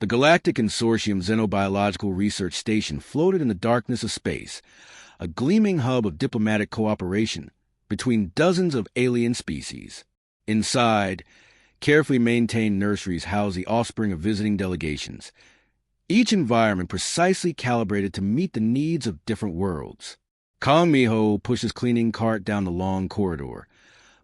The Galactic Consortium Xenobiological Research Station floated in the darkness of space, a gleaming hub of diplomatic cooperation between dozens of alien species. Inside, carefully maintained nurseries house the offspring of visiting delegations, each environment precisely calibrated to meet the needs of different worlds. Kong Miho pushed his cleaning cart down the long corridor,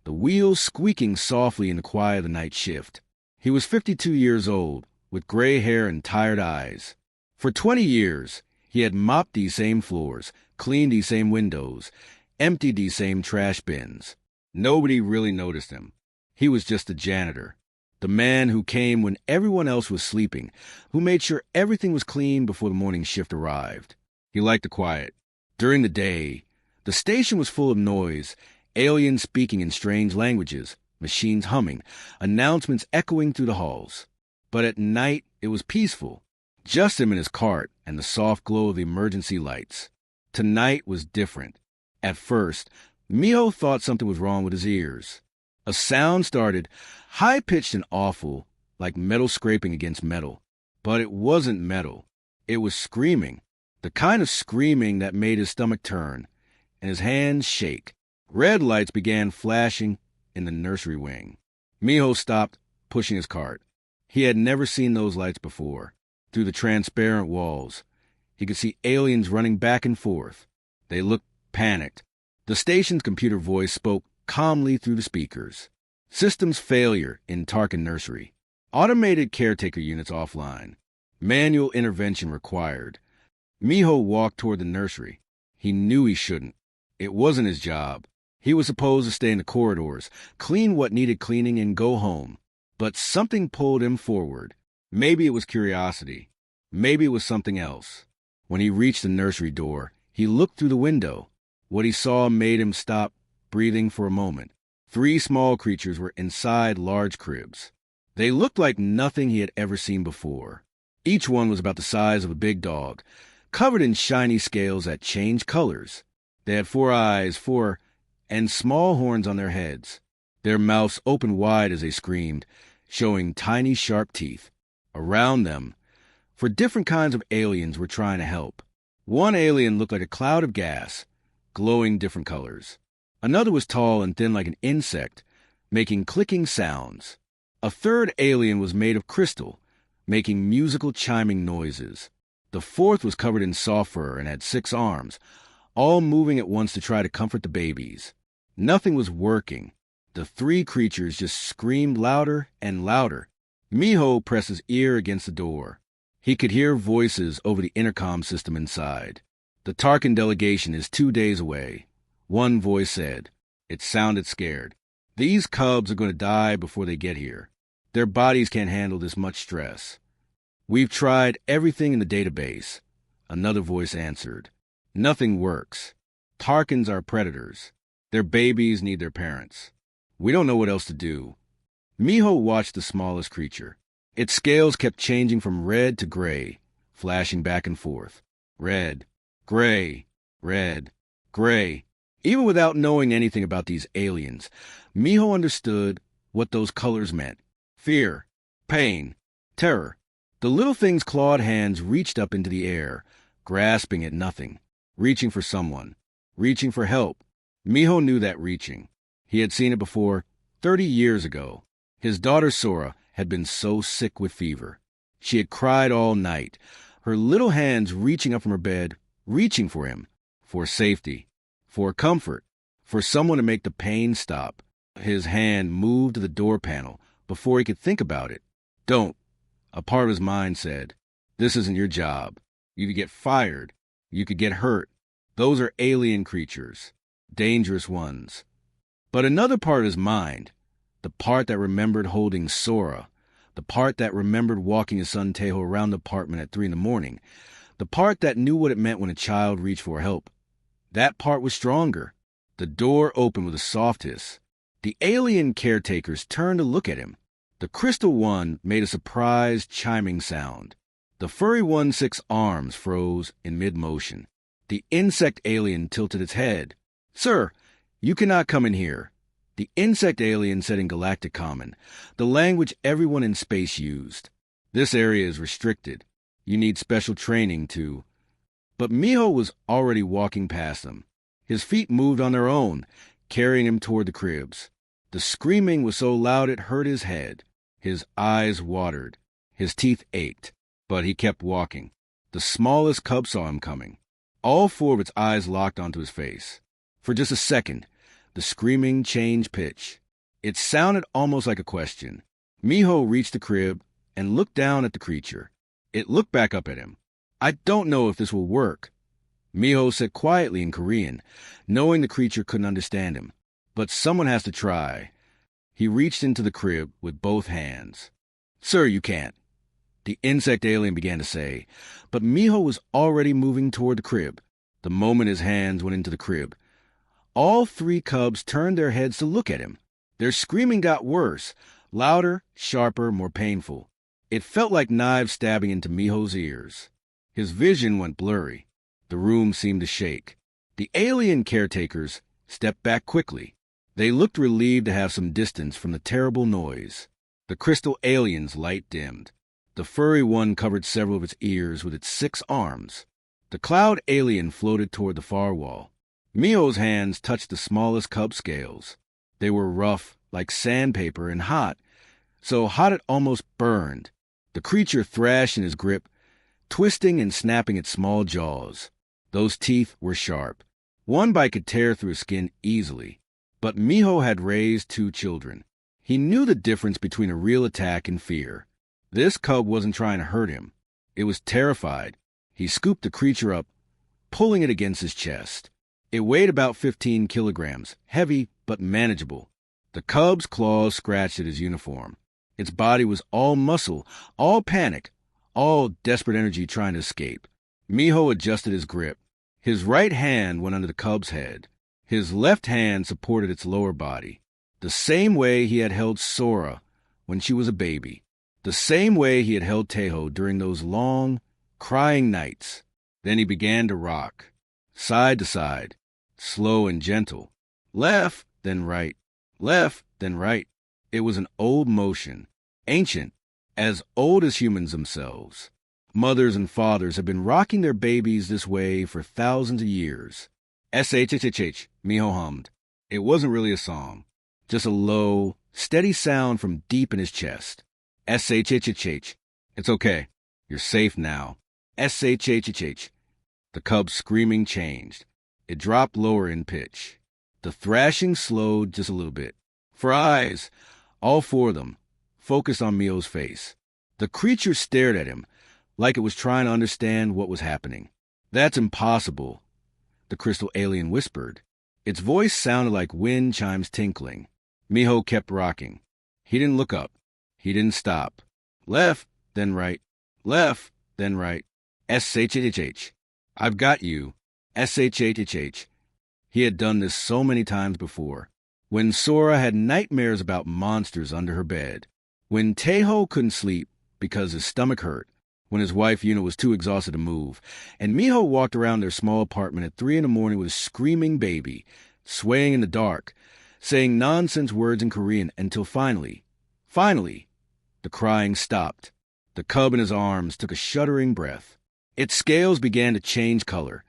the wheels squeaking softly in the quiet of the night shift. He was 52 years old, with gray hair and tired eyes. For 20 years, he had mopped these same floors, cleaned these same windows, emptied these same trash bins. Nobody really noticed him. He was just a janitor. The man who came when everyone else was sleeping, who made sure everything was clean before the morning shift arrived. He liked the quiet. During the day, the station was full of noise, aliens speaking in strange languages, machines humming, announcements echoing through the halls. But at night, it was peaceful. Just him in his cart and the soft glow of the emergency lights. Tonight was different. At first, Miho thought something was wrong with his ears. A sound started, high-pitched and awful, like metal scraping against metal. But it wasn't metal. It was screaming. The kind of screaming that made his stomach turn, and his hands shake. Red lights began flashing in the nursery wing. Miho stopped, pushing his cart. He had never seen those lights before. Through the transparent walls, he could see aliens running back and forth. They looked panicked. The station's computer voice spoke calmly through the speakers. Systems failure in Tarkin Nursery. Automated caretaker units offline. Manual intervention required. Miho walked toward the nursery. He knew he shouldn't. It wasn't his job. He was supposed to stay in the corridors, clean what needed cleaning, and go home. But something pulled him forward. Maybe it was curiosity. Maybe it was something else. When he reached the nursery door, he looked through the window. What he saw made him stop breathing for a moment. 3 small creatures were inside large cribs. They looked like nothing he had ever seen before. Each one was about the size of a big dog, covered in shiny scales that changed colors. They had 4 eyes, and small horns on their heads. Their mouths opened wide as they screamed, showing tiny sharp teeth. Around them, for different kinds of aliens were trying to help. One alien looked like a cloud of gas, glowing different colors. Another was tall and thin like an insect, making clicking sounds. A third alien was made of crystal, making musical chiming noises. The fourth was covered in soft fur and had 6 arms, all moving at once to try to comfort the babies. Nothing was working. The 3 creatures just screamed louder and louder. Miho pressed his ear against the door. He could hear voices over the intercom system inside. The Tarkin delegation is 2 days away. One voice said. It sounded scared. These cubs are going to die before they get here. Their bodies can't handle this much stress. We've tried everything in the database. Another voice answered. Nothing works. Tarkins are predators. Their babies need their parents. We don't know what else to do. Miho watched the smallest creature. Its scales kept changing from red to gray, flashing back and forth. Red, gray, red, gray. Even without knowing anything about these aliens, Miho understood what those colors meant. Fear, pain, terror. The little thing's clawed hands reached up into the air, grasping at nothing, reaching for someone, reaching for help. Miho knew that reaching. He had seen it before, 30 years ago. His daughter Sora had been so sick with fever. She had cried all night, her little hands reaching up from her bed, reaching for him, for safety, for comfort, for someone to make the pain stop. His hand moved to the door panel before he could think about it. Don't. A part of his mind said, this isn't your job. You could get fired. You could get hurt. Those are alien creatures, dangerous ones. But another part of his mind, the part that remembered holding Sora, the part that remembered walking his son Tejo around the apartment at 3 a.m, the part that knew what it meant when a child reached for help, that part was stronger. The door opened with a soft hiss. The alien caretakers turned to look at him. The crystal one made a surprised chiming sound. The furry one's 6 arms froze in mid-motion. The insect alien tilted its head. Sir, you cannot come in here. The insect alien said in Galactic Common, the language everyone in space used. This area is restricted. You need special training to... But Miho was already walking past them. His feet moved on their own, carrying him toward the cribs. The screaming was so loud it hurt his head. His eyes watered. His teeth ached. But he kept walking. The smallest cub saw him coming. All four of its eyes locked onto his face. For just a second, the screaming changed pitch. It sounded almost like a question. Miho reached the crib and looked down at the creature. It looked back up at him. "I don't know if this will work," Miho said quietly in Korean, knowing the creature couldn't understand him. "But someone has to try." He reached into the crib with both hands. "Sir, you can't," the insect alien began to say, but Miho was already moving toward the crib. The moment his hands went into the crib, all three cubs turned their heads to look at him. Their screaming got worse, louder, sharper, more painful. It felt like knives stabbing into Miho's ears. His vision went blurry. The room seemed to shake. The alien caretakers stepped back quickly. They looked relieved to have some distance from the terrible noise. The crystal alien's light dimmed. The furry one covered several of its ears with its 6 arms. The cloud alien floated toward the far wall. Miho's hands touched the smallest cub scales. They were rough, like sandpaper, and hot, so hot it almost burned. The creature thrashed in his grip, twisting and snapping its small jaws. Those teeth were sharp. One bite could tear through his skin easily. But Miho had raised 2 children. He knew the difference between a real attack and fear. This cub wasn't trying to hurt him. It was terrified. He scooped the creature up, pulling it against his chest. It weighed about 15 kilograms, heavy but manageable. The cub's claws scratched at his uniform. Its body was all muscle, all panic, all desperate energy trying to escape. Miho adjusted his grip. His right hand went under the cub's head. His left hand supported its lower body, the same way he had held Sora when she was a baby, the same way he had held Teho during those long, crying nights. Then he began to rock, side to side, slow and gentle, left, then right, left, then right. It was an old motion, ancient, as old as humans themselves. Mothers and fathers have been rocking their babies this way for thousands of years. SHHH, Miho hummed. It wasn't really a song, just a low, steady sound from deep in his chest. SHHH. It's okay. You're safe now. SHHH. The cub's screaming changed. It dropped lower in pitch. The thrashing slowed just a little bit. For eyes, all 4 of them, focused on Miho's face. The creature stared at him, like it was trying to understand what was happening. "That's impossible," the crystal alien whispered. Its voice sounded like wind chimes tinkling. Miho kept rocking. He didn't look up. He didn't stop. Left, then right. Left, then right. SHHH. I've got you. SHHH. He had done this so many times before. When Sora had nightmares about monsters under her bed. When Teho couldn't sleep because his stomach hurt. When his wife Yuna was too exhausted to move. And Miho walked around their small apartment at 3 a.m. with a screaming baby, swaying in the dark, saying nonsense words in Korean until finally, the crying stopped. The cub in his arms took a shuddering breath. Its scales began to change color,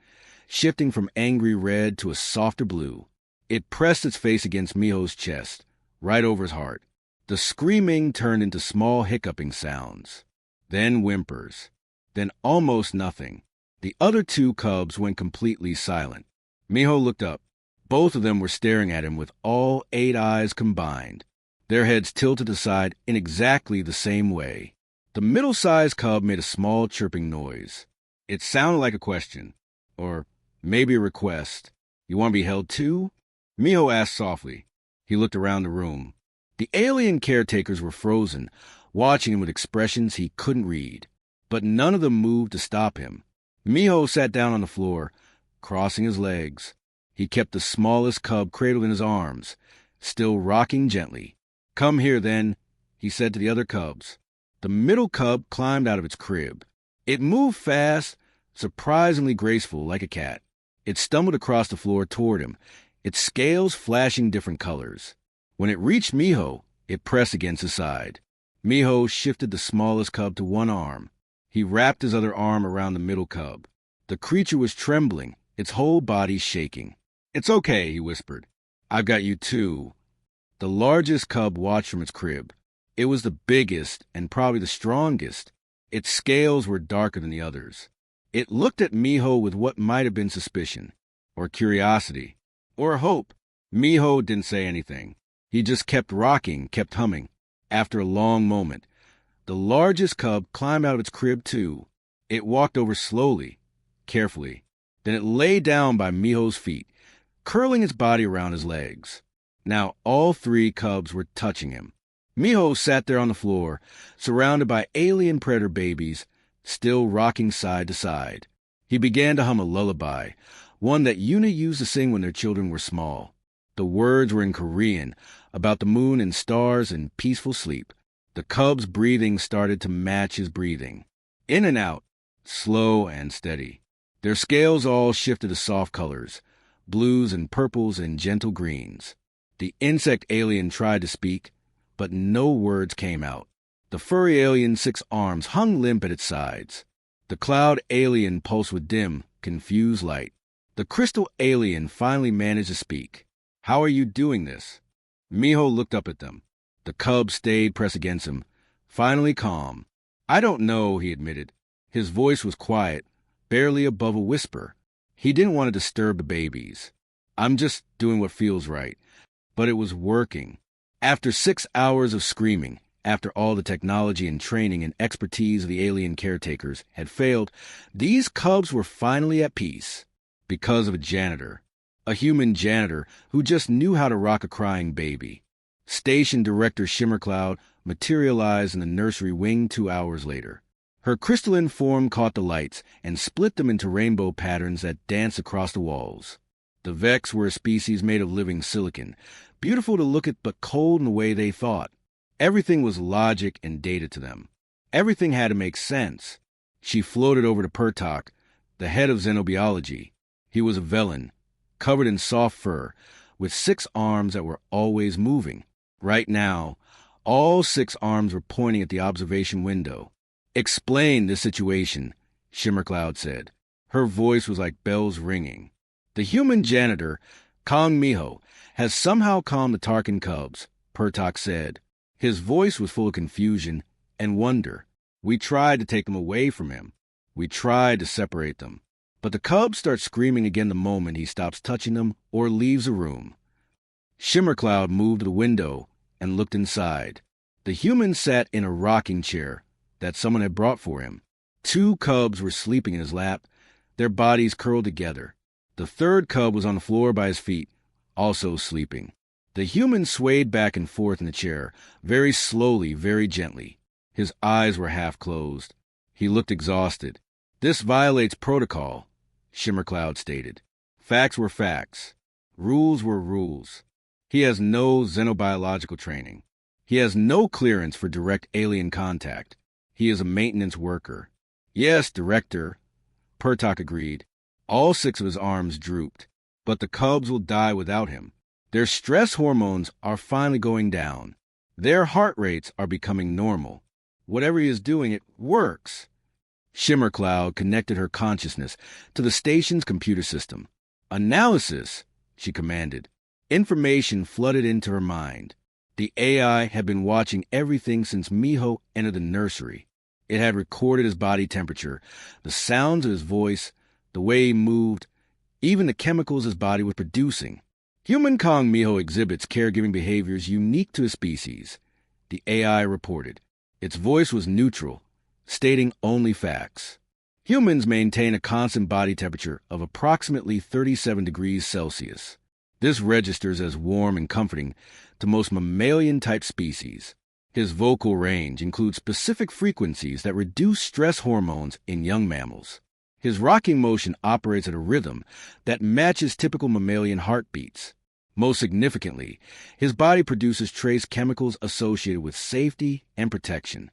shifting from angry red to a softer blue. It pressed its face against Miho's chest, right over his heart. The screaming turned into small hiccuping sounds. Then whimpers. Then almost nothing. The other 2 cubs went completely silent. Miho looked up. Both of them were staring at him with all 8 eyes combined, their heads tilted aside in exactly the same way. The middle-sized cub made a small chirping noise. It sounded like a question, or maybe a request. "You want to be held too?" Miho asked softly. He looked around the room. The alien caretakers were frozen, watching him with expressions he couldn't read. But none of them moved to stop him. Miho sat down on the floor, crossing his legs. He kept the smallest cub cradled in his arms, still rocking gently. "Come here, then," he said to the other cubs. The middle cub climbed out of its crib. It moved fast, surprisingly graceful, like a cat. It stumbled across the floor toward him, its scales flashing different colors. When it reached Miho, it pressed against his side. Miho shifted the smallest cub to one arm. He wrapped his other arm around the middle cub. The creature was trembling, its whole body shaking. "It's okay," he whispered. "I've got you too." The largest cub watched from its crib. It was the biggest and probably the strongest. Its scales were darker than the others. It looked at Miho with what might have been suspicion, or curiosity, or hope. Miho didn't say anything. He just kept rocking, kept humming. After a long moment, the largest cub climbed out of its crib too. It walked over slowly, carefully. Then it lay down by Miho's feet, curling its body around his legs. Now all three cubs were touching him. Miho sat there on the floor, surrounded by alien predator babies, still rocking side to side. He began to hum a lullaby, one that Yuna used to sing when their children were small. The words were in Korean, about the moon and stars and peaceful sleep. The cub's breathing started to match his breathing. In and out, slow and steady. Their scales all shifted to soft colors, blues and purples and gentle greens. The insect alien tried to speak, but no words came out. The furry alien's 6 arms hung limp at its sides. The cloud alien pulsed with dim, confused light. The crystal alien finally managed to speak. "How are you doing this?" Miho looked up at them. The cub stayed pressed against him, finally calm. "I don't know," he admitted. His voice was quiet, barely above a whisper. He didn't want to disturb the babies. "I'm just doing what feels right." But it was working. After 6 hours of screaming, after all the technology and training and expertise of the alien caretakers had failed, these cubs were finally at peace. Because of a janitor. A human janitor who just knew how to rock a crying baby. Station Director Shimmercloud materialized in the nursery wing 2 hours later. Her crystalline form caught the lights and split them into rainbow patterns that danced across the walls. The Vex were a species made of living silicon, beautiful to look at but cold in the way they thought. Everything was logic and data to them. Everything had to make sense. She floated over to Pertok, the head of xenobiology. He was a Velen, covered in soft fur, with 6 arms that were always moving. Right now, all 6 arms were pointing at the observation window. "Explain the situation," Shimmercloud said. Her voice was like bells ringing. "The human janitor, Kong Miho, has somehow calmed the Tarkin cubs," Pertok said. His voice was full of confusion and wonder. "We tried to take them away from him. We tried to separate them. But the cubs start screaming again the moment he stops touching them or leaves the room." Shimmercloud moved to the window and looked inside. The human sat in a rocking chair that someone had brought for him. 2 cubs were sleeping in his lap, their bodies curled together. The 3rd cub was on the floor by his feet, also sleeping. The human swayed back and forth in the chair, very slowly, very gently. His eyes were half closed. He looked exhausted. "This violates protocol," Shimmercloud stated. "Facts were facts. Rules were rules. He has no xenobiological training. He has no clearance for direct alien contact. He is a maintenance worker." "Yes, Director," Pertok agreed. All 6 of his arms drooped. "But the cubs will die without him. Their stress hormones are finally going down. Their heart rates are becoming normal. Whatever he is doing, it works." Shimmercloud connected her consciousness to the station's computer system. "Analysis," she commanded. Information flooded into her mind. The AI had been watching everything since Miho entered the nursery. It had recorded his body temperature, the sounds of his voice, the way he moved, even the chemicals his body was producing. Human Kong Miho exhibits caregiving behaviors unique to his species, the AI reported. Its voice was neutral, stating only facts. Humans maintain a constant body temperature of approximately 37 degrees Celsius. This registers as warm and comforting to most mammalian-type species. His vocal range includes specific frequencies that reduce stress hormones in young mammals. His rocking motion operates at a rhythm that matches typical mammalian heartbeats. Most significantly, his body produces trace chemicals associated with safety and protection.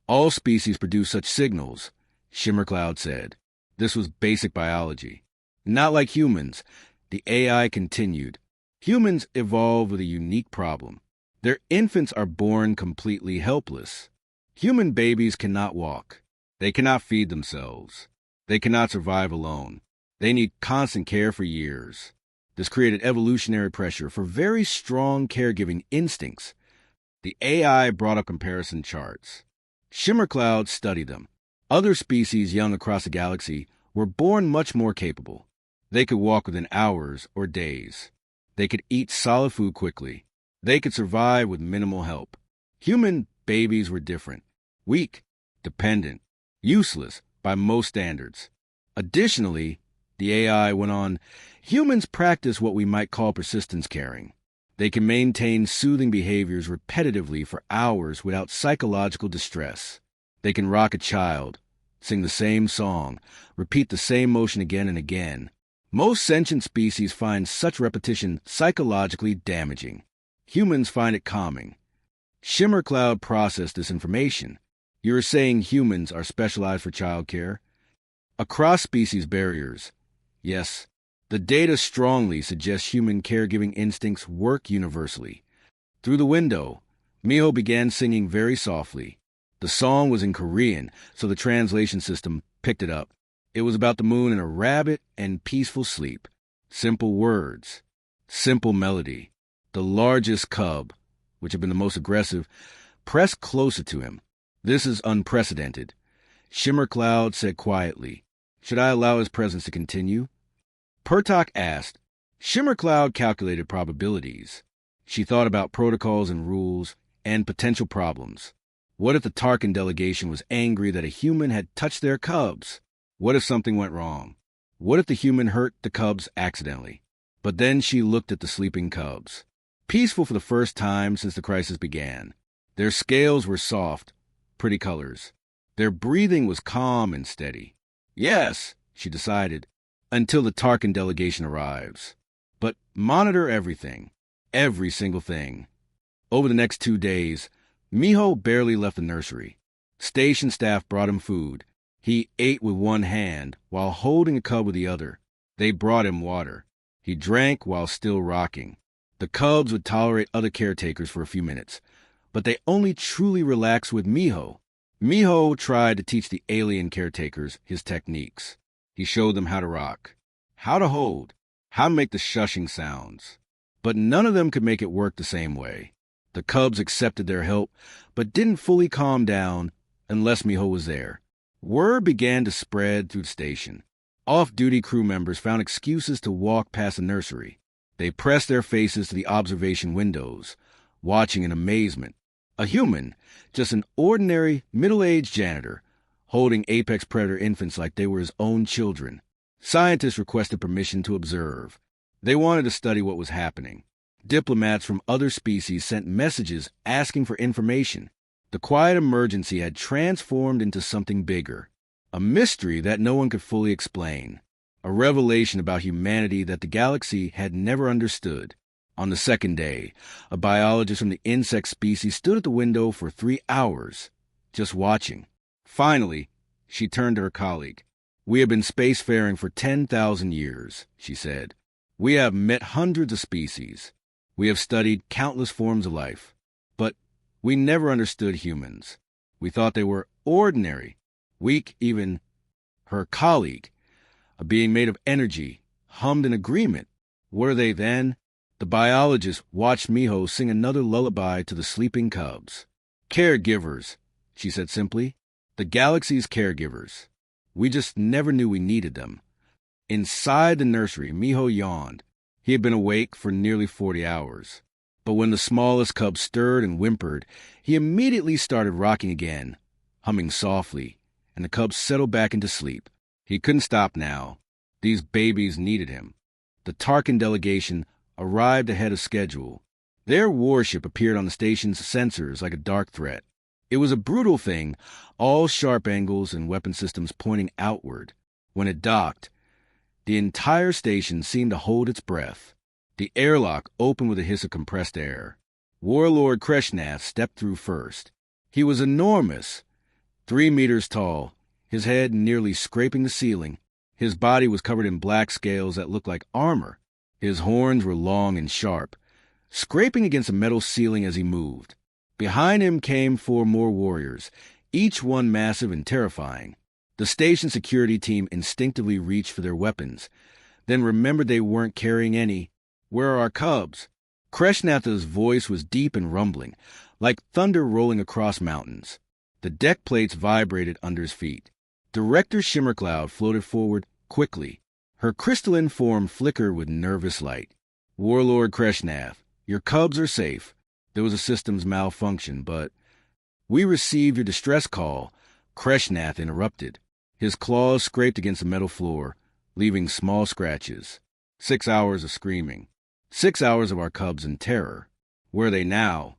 All species produce such signals, Shimmercloud said. This was basic biology. Not like humans, the AI continued. Humans evolved with a unique problem. Their infants are born completely helpless. Human babies cannot walk. They cannot feed themselves. They cannot survive alone. They need constant care for years. This created evolutionary pressure for very strong caregiving instincts. The AI brought up comparison charts. Shimmer clouds studied them. Other species young across the galaxy were born much more capable. They could walk within hours or days. They could eat solid food quickly. They could survive with minimal help. Human babies were different. Weak, dependent, useless by most standards. Additionally, the AI went on, humans practice what we might call persistence caring. They can maintain soothing behaviors repetitively for hours without psychological distress. They can rock a child, sing the same song, repeat the same motion again and again. Most sentient species find such repetition psychologically damaging. Humans find it calming. Shimmer Cloud processed this information. You're saying humans are specialized for childcare? Across species barriers, yes, the data strongly suggests human caregiving instincts work universally. Through the window, Miho began singing very softly. The song was in Korean, so the translation system picked it up. It was about the moon and a rabbit and peaceful sleep. Simple words, simple melody. The largest cub, which had been the most aggressive, pressed closer to him. This is unprecedented. Shimmer Cloud said quietly, should I allow his presence to continue? Pertok asked. Shimmer Cloud calculated probabilities. She thought about protocols and rules and potential problems. What if the Tarkin delegation was angry that a human had touched their cubs? What if something went wrong? What if the human hurt the cubs accidentally? But then she looked at the sleeping cubs. Peaceful for the first time since the crisis began. Their scales were soft, pretty colors. Their breathing was calm and steady. Yes, she decided, until the Tarkin delegation arrives. But monitor everything, every single thing. Over the next 2 days, Miho barely left the nursery. Station staff brought him food. He ate with one hand while holding a cub with the other. They brought him water. He drank while still rocking. The cubs would tolerate other caretakers for a few minutes, but they only truly relaxed with Miho. Miho tried to teach the alien caretakers his techniques. He showed them how to rock, how to hold, how to make the shushing sounds. But none of them could make it work the same way. The cubs accepted their help, but didn't fully calm down unless Miho was there. Word began to spread through the station. Off-duty crew members found excuses to walk past the nursery. They pressed their faces to the observation windows, watching in amazement. A human, just an ordinary middle-aged janitor, holding apex predator infants like they were his own children. Scientists requested permission to observe. They wanted to study what was happening. Diplomats from other species sent messages asking for information. The quiet emergency had transformed into something bigger, a mystery that no one could fully explain, a revelation about humanity that the galaxy had never understood. On the second day, a biologist from the insect species stood at the window for 3 hours, just watching. Finally, she turned to her colleague. We have been spacefaring for 10,000 years, she said. We have met hundreds of species. We have studied countless forms of life. But we never understood humans. We thought they were ordinary, weak even. Her colleague, a being made of energy, hummed in agreement. Were they then? The biologist watched Miho sing another lullaby to the sleeping cubs. Caregivers, she said simply. The galaxy's caregivers. We just never knew we needed them. Inside the nursery, Miho yawned. He had been awake for nearly 40 hours. But when the smallest cub stirred and whimpered, he immediately started rocking again, humming softly, and the cubs settled back into sleep. He couldn't stop now. These babies needed him. The Tarkin delegation arrived ahead of schedule. Their warship appeared on the station's sensors like a dark threat. It was a brutal thing, all sharp angles and weapon systems pointing outward. When it docked, the entire station seemed to hold its breath. The airlock opened with a hiss of compressed air. Warlord Kreshnath stepped through first. He was enormous, 3 meters tall, his head nearly scraping the ceiling. His body was covered in black scales that looked like armor. His horns were long and sharp, scraping against a metal ceiling as he moved. Behind him came 4 more warriors, each one massive and terrifying. The station security team instinctively reached for their weapons, then remembered they weren't carrying any. "Where are our cubs?" Kreshnatha's voice was deep and rumbling, like thunder rolling across mountains. The deck plates vibrated under his feet. Director Shimmercloud floated forward quickly. Her crystalline form flickered with nervous light. "Warlord Kreshnath, your cubs are safe. There was a systems malfunction, but—" "We received your distress call," Kreshnath interrupted. His claws scraped against the metal floor, leaving small scratches. 6 hours of screaming. 6 hours of our cubs in terror. Where are they now?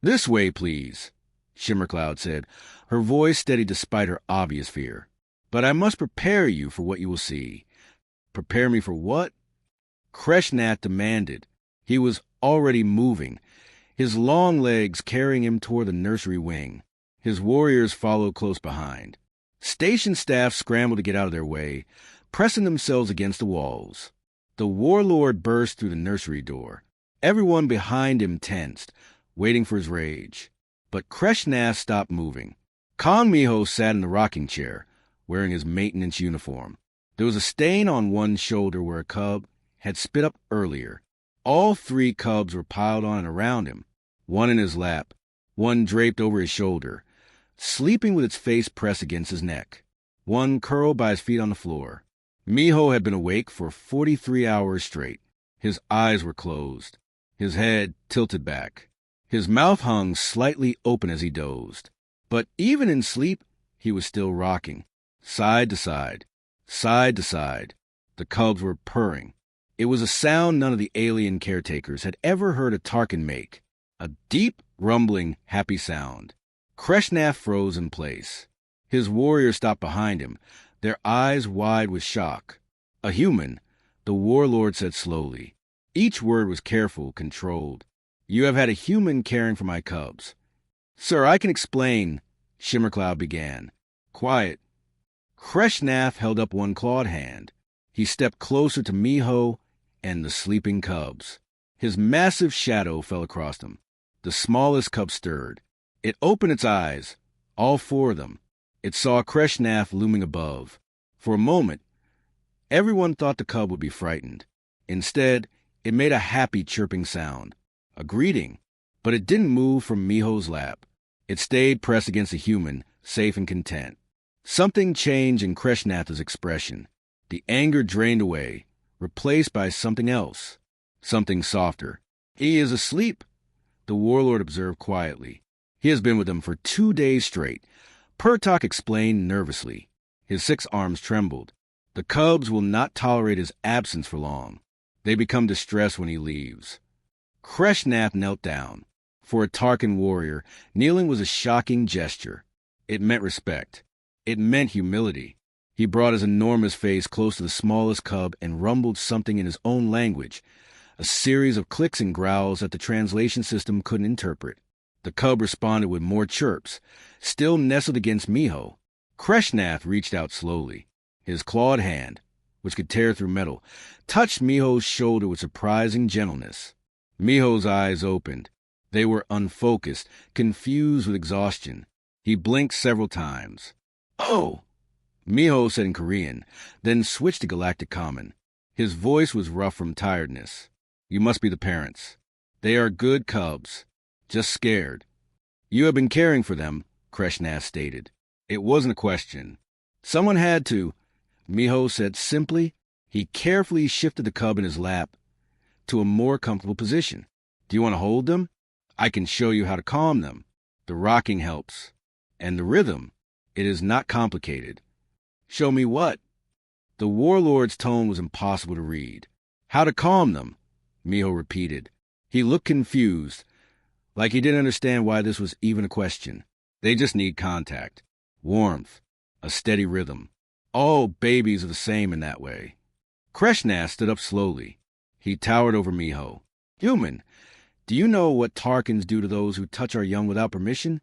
"This way, please," Shimmercloud said, her voice steady despite her obvious fear. "But I must prepare you for what you will see." "Prepare me for what?" Kreshnath demanded. He was already moving, his long legs carrying him toward the nursery wing. His warriors followed close behind. Station staff scrambled to get out of their way, pressing themselves against the walls. The warlord burst through the nursery door. Everyone behind him tensed, waiting for his rage. But Kreshnath stopped moving. Khan Miho sat in the rocking chair, wearing his maintenance uniform. There was a stain on one shoulder where a cub had spit up earlier. All 3 cubs were piled on and around him, one in his lap, one draped over his shoulder, sleeping with its face pressed against his neck, one curled by his feet on the floor. Miho had been awake for 43 hours straight. His eyes were closed, his head tilted back. His mouth hung slightly open as he dozed. But even in sleep, he was still rocking, side to side, side to side. The cubs were purring. It was a sound none of the alien caretakers had ever heard a Tarkin make. A deep, rumbling, happy sound. Kreshnath froze in place. His warriors stopped behind him, their eyes wide with shock. "A human," the warlord said slowly. Each word was careful, controlled. "You have had a human caring for my cubs." "Sir, I can explain," Shimmercloud began. "Quiet." Kreshnath held up one clawed hand. He stepped closer to Miho and the sleeping cubs. His massive shadow fell across them. The smallest cub stirred. It opened its eyes, all 4 of them. It saw Kreshnath looming above. For a moment, everyone thought the cub would be frightened. Instead, it made a happy chirping sound, a greeting, but it didn't move from Miho's lap. It stayed pressed against the human, safe and content. Something changed in Kreshnatha's expression. The anger drained away, replaced by something else, something softer. "He is asleep," the warlord observed quietly. "He has been with them for 2 days straight," Pertok explained nervously. His 6 arms trembled. "The cubs will not tolerate his absence for long. They become distressed when he leaves." Kreshnath knelt down. For a Tarkin warrior, kneeling was a shocking gesture. It meant respect. It meant humility. He brought his enormous face close to the smallest cub and rumbled something in his own language, a series of clicks and growls that the translation system couldn't interpret. The cub responded with more chirps, still nestled against Miho. Kreshnath reached out slowly. His clawed hand, which could tear through metal, touched Miho's shoulder with surprising gentleness. Miho's eyes opened. They were unfocused, confused with exhaustion. He blinked several times. "Oh!" Miho said in Korean, then switched to Galactic Common. His voice was rough from tiredness. "You must be the parents. They are good cubs. Just scared." "You have been caring for them," Kreshnath stated. It wasn't a question. "Someone had to," Miho said simply. He carefully shifted the cub in his lap to a more comfortable position. "Do you want to hold them? I can show you how to calm them. The rocking helps. And the rhythm. It is not complicated." "Show me what?" The warlord's tone was impossible to read. "How to calm them," Miho repeated. He looked confused, like he didn't understand why this was even a question. "They just need contact, warmth, a steady rhythm. All babies are the same in that way." Kreshnath stood up slowly. He towered over Miho. "Human, do you know what Tarkins do to those who touch our young without permission?"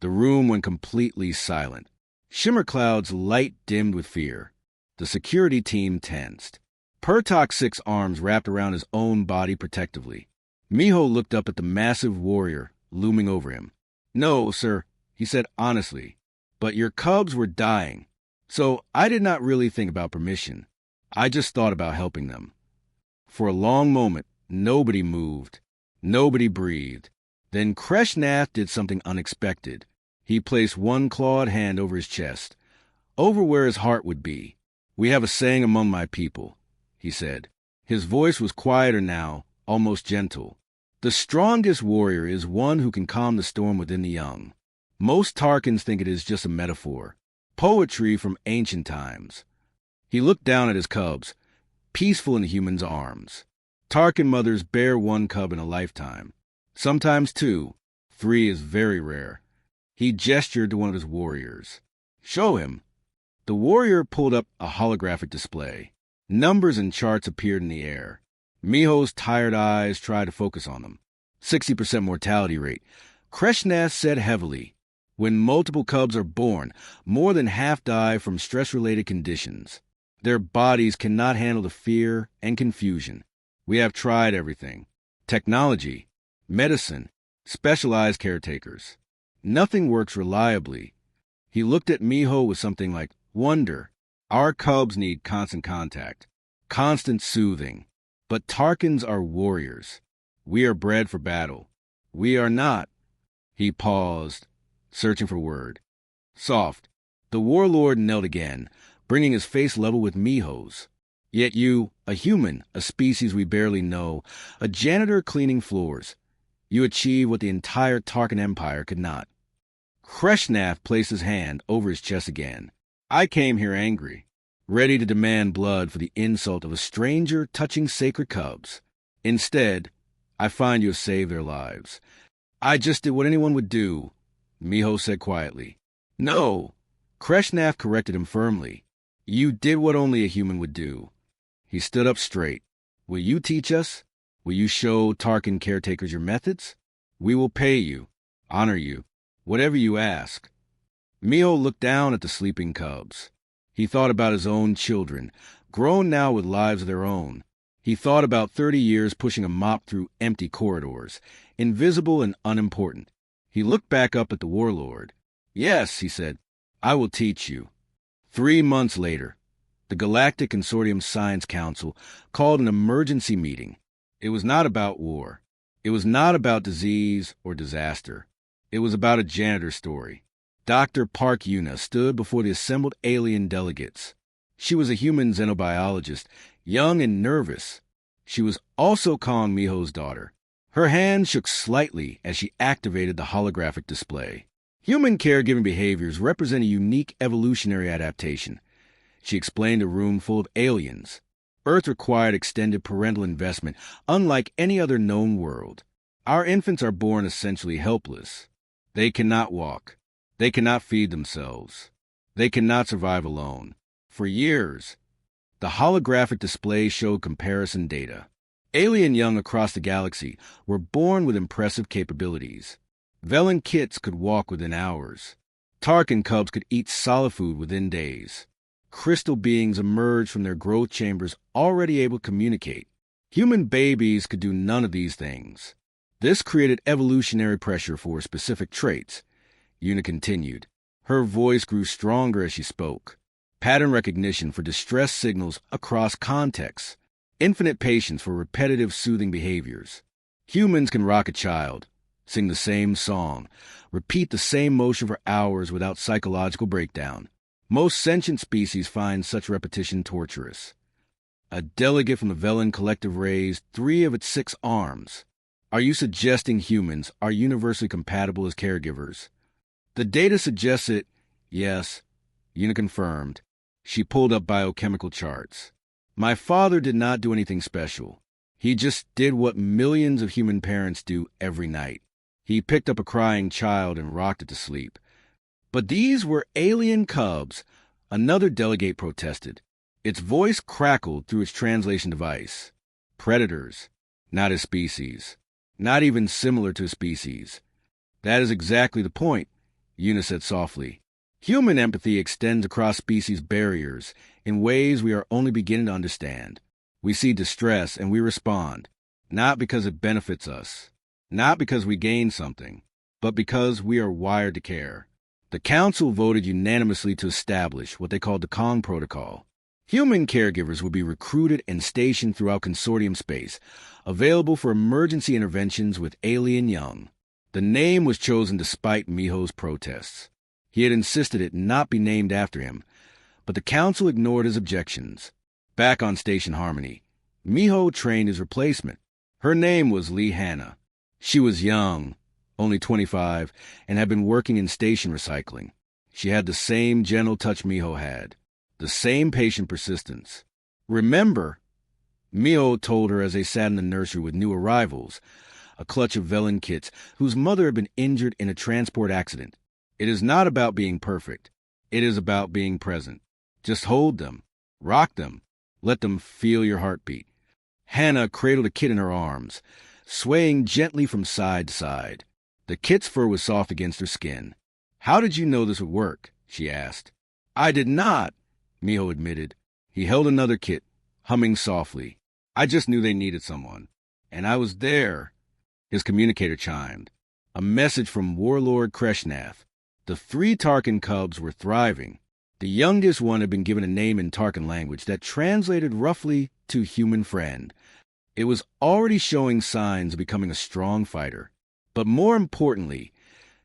The room went completely silent. Shimmercloud's light dimmed with fear. The security team tensed. Pertok's 6 arms wrapped around his own body protectively. Miho looked up at the massive warrior looming over him. "No, sir," he said honestly, "but your cubs were dying. So I did not really think about permission. I just thought about helping them." For a long moment, nobody moved. Nobody breathed. Then Kreshnath did something unexpected. He placed one clawed hand over his chest, over where his heart would be. "We have a saying among my people," he said. His voice was quieter now, almost gentle. "The strongest warrior is one who can calm the storm within the young." Most Tarkans think it is just a metaphor, poetry from ancient times. He looked down at his cubs, peaceful in the human's arms. Tarkan mothers bear one cub in a lifetime. Sometimes two. 3 is very rare. He gestured to one of his warriors. "Show him." The warrior pulled up a holographic display. Numbers and charts appeared in the air. Miho's tired eyes tried to focus on them. 60% mortality rate. Kreshnath said heavily, "When multiple cubs are born, more than half die from stress-related conditions. Their bodies cannot handle the fear and confusion. We have tried everything. Technology, medicine, specialized caretakers. Nothing works reliably." He looked at Miho with something like wonder. "Our cubs need constant contact, constant soothing. But Tarkans are warriors. We are bred for battle. We are not." He paused, searching for a word. "Soft." The warlord knelt again, bringing his face level with Miho's. "Yet you, a human, a species we barely know, a janitor cleaning floors, you achieve what the entire Tarkan Empire could not." Kreshnath placed his hand over his chest again. "I came here angry, ready to demand blood for the insult of a stranger touching sacred cubs. Instead, I find you have saved their lives." "I just did what anyone would do," Miho said quietly. "No," Kreshnath corrected him firmly. "You did what only a human would do." He stood up straight. "Will you teach us? Will you show Tarkan caretakers your methods? We will pay you, honor you, whatever you ask." Miho looked down at the sleeping cubs. He thought about his own children, grown now with lives of their own. He thought about 30 years pushing a mop through empty corridors, invisible and unimportant. He looked back up at the warlord. "Yes," he said, "I will teach you." 3 months later, the Galactic Consortium Science Council called an emergency meeting. It was not about war. It was not about disease or disaster. It was about a janitor story. Dr. Park Yuna stood before the assembled alien delegates. She was a human xenobiologist, young and nervous. She was also Kong Miho's daughter. Her hand shook slightly as she activated the holographic display. Human caregiving behaviors represent a unique evolutionary adaptation. She explained a room full of aliens. Earth required extended parental investment, unlike any other known world. Our infants are born essentially helpless. They cannot walk. They cannot feed themselves. They cannot survive alone. For years, the holographic display showed comparison data. Alien young across the galaxy were born with impressive capabilities. Velen kits could walk within hours. Tarkan cubs could eat solid food within days. Crystal beings emerged from their growth chambers already able to communicate. Human babies could do none of these things. This created evolutionary pressure for specific traits. Yuna continued. Her voice grew stronger as she spoke. Pattern recognition for distress signals across contexts. Infinite patience for repetitive soothing behaviors. Humans can rock a child, sing the same song, repeat the same motion for hours without psychological breakdown. Most sentient species find such repetition torturous. A delegate from the Velen Collective raised 3 of its 6 arms. Are you suggesting humans are universally compatible as caregivers? The data suggests it. Yes, Yuna confirmed. She pulled up biochemical charts. My father did not do anything special. He just did what millions of human parents do every night. He picked up a crying child and rocked it to sleep. But these were alien cubs, another delegate protested. Its voice crackled through its translation device. Predators, not a species. Not even similar to a species. That is exactly the point, Yuna said softly. Human empathy extends across species barriers in ways we are only beginning to understand. We see distress and we respond. Not because it benefits us, not because we gain something, but because we are wired to care. The Council voted unanimously to establish what they called the Kong Protocol. Human caregivers would be recruited and stationed throughout consortium space, available for emergency interventions with alien young. The name was chosen despite Miho's protests. He had insisted it not be named after him, but the Council ignored his objections. Back on Station Harmony, Miho trained his replacement. Her name was Lee Hannah. She was young, only 25, and had been working in station recycling. She had the same gentle touch Miho had, the same patient persistence. "Remember," Miho told her as they sat in the nursery with new arrivals, a clutch of Velen kits whose mother had been injured in a transport accident. "It is not about being perfect. It is about being present. Just hold them, rock them, let them feel your heartbeat." Hannah cradled a kit in her arms, swaying gently from side to side. The kit's fur was soft against her skin. "How did you know this would work?" she asked. "I did not," Miho admitted. He held another kit, humming softly. "I just knew they needed someone. And I was there." His communicator chimed. A message from Warlord Kreshnath. The 3 Tarkin cubs were thriving. The youngest one had been given a name in Tarkin language that translated roughly to human friend. It was already showing signs of becoming a strong fighter. But more importantly,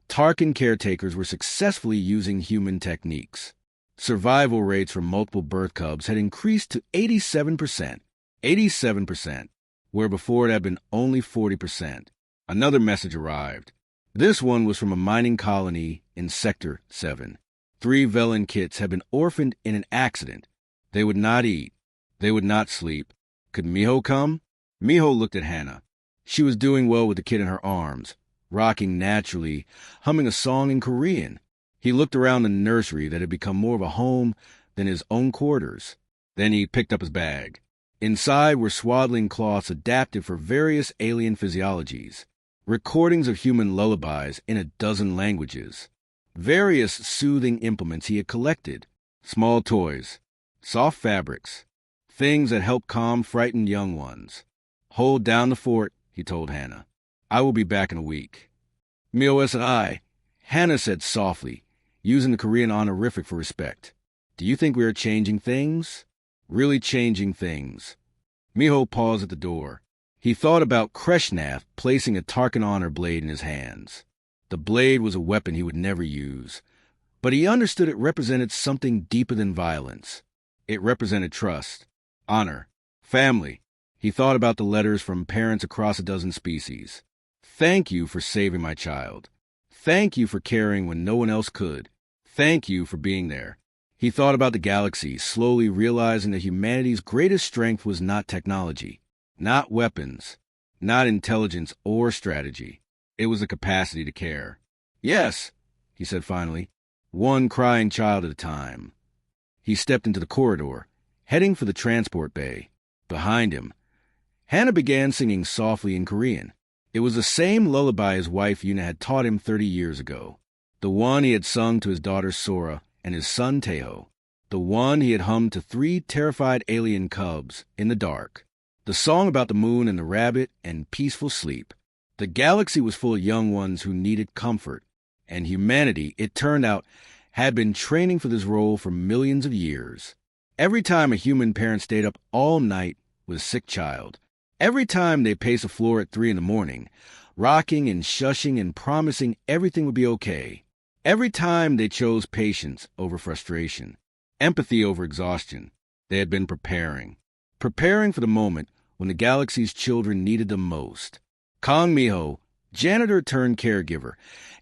Tarkin caretakers were successfully using human techniques. Survival rates for multiple birth cubs had increased to 87%. 87%, where before it had been only 40%. Another message arrived. This one was from a mining colony in Sector 7. 3 Velen kits had been orphaned in an accident. They would not eat. They would not sleep. Could Miho come? Miho looked at Hannah. She was doing well with the kid in her arms, rocking naturally, humming a song in Korean. He looked around the nursery that had become more of a home than his own quarters. Then he picked up his bag. Inside were swaddling cloths adapted for various alien physiologies, recordings of human lullabies in a dozen languages, various soothing implements he had collected, small toys, soft fabrics, things that help calm frightened young ones. "Hold down the fort," he told Hannah. "I will be back in a week." "Mio-SI," Hannah said softly, using the Korean honorific for respect. "Do you think we are changing things? Really changing things?" Miho paused at the door. He thought about Kreshnath placing a Tarkin honor blade in his hands. The blade was a weapon he would never use, but he understood it represented something deeper than violence. It represented trust, honor, family. He thought about the letters from parents across a dozen species. "Thank you for saving my child. Thank you for caring when no one else could. Thank you for being there." He thought about the galaxy, slowly realizing that humanity's greatest strength was not technology, not weapons, not intelligence or strategy. It was the capacity to care. "Yes," he said finally, one crying child at a time. He stepped into the corridor, heading for the transport bay. Behind him, Hannah began singing softly in Korean. It was the same lullaby his wife Yuna had taught him 30 years ago. The one he had sung to his daughter Sora and his son Teho. The one he had hummed to 3 terrified alien cubs in the dark. The song about the moon and the rabbit and peaceful sleep. The galaxy was full of young ones who needed comfort, and humanity, it turned out, had been training for this role for millions of years. Every time a human parent stayed up all night with a sick child, every time they paced the floor at 3 in the morning, rocking and shushing and promising everything would be okay, every time they chose patience over frustration, empathy over exhaustion, they had been preparing for the moment when the galaxy's children needed them most. Kong Miho, janitor turned caregiver,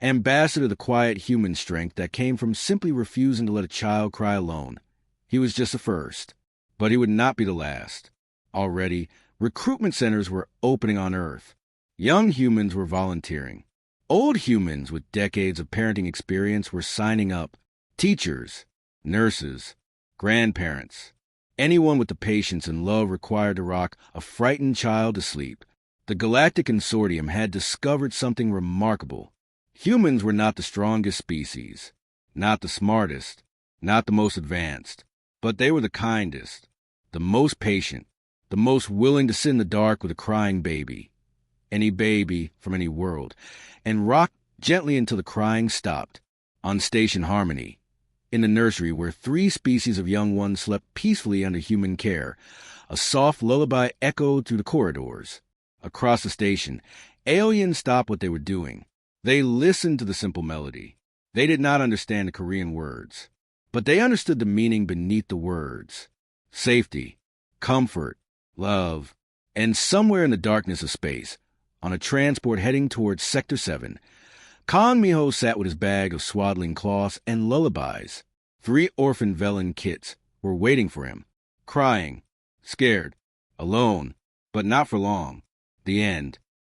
ambassador of the quiet human strength that came from simply refusing to let a child cry alone. He was just the first, but he would not be the last. Already, recruitment centers were opening on Earth. Young humans were volunteering. Old humans with decades of parenting experience were signing up. Teachers, nurses, grandparents, anyone with the patience and love required to rock a frightened child to sleep. The Galactic Consortium had discovered something remarkable. Humans were not the strongest species, not the smartest, not the most advanced, but they were the kindest, the most patient, the most willing to sit in the dark with a crying baby, any baby from any world, and rocked gently until the crying stopped, on Station Harmony, in the nursery where 3 species of young ones slept peacefully under human care. A soft lullaby echoed through the corridors. Across the station, aliens stopped what they were doing. They listened to the simple melody. They did not understand the Korean words, but they understood the meaning beneath the words. Safety, comfort, love, and somewhere in the darkness of space, on a transport heading towards Sector 7, Kang Miho sat with his bag of swaddling cloths and lullabies. 3 orphan Velen kits were waiting for him, crying, scared, alone, but not for long. The end.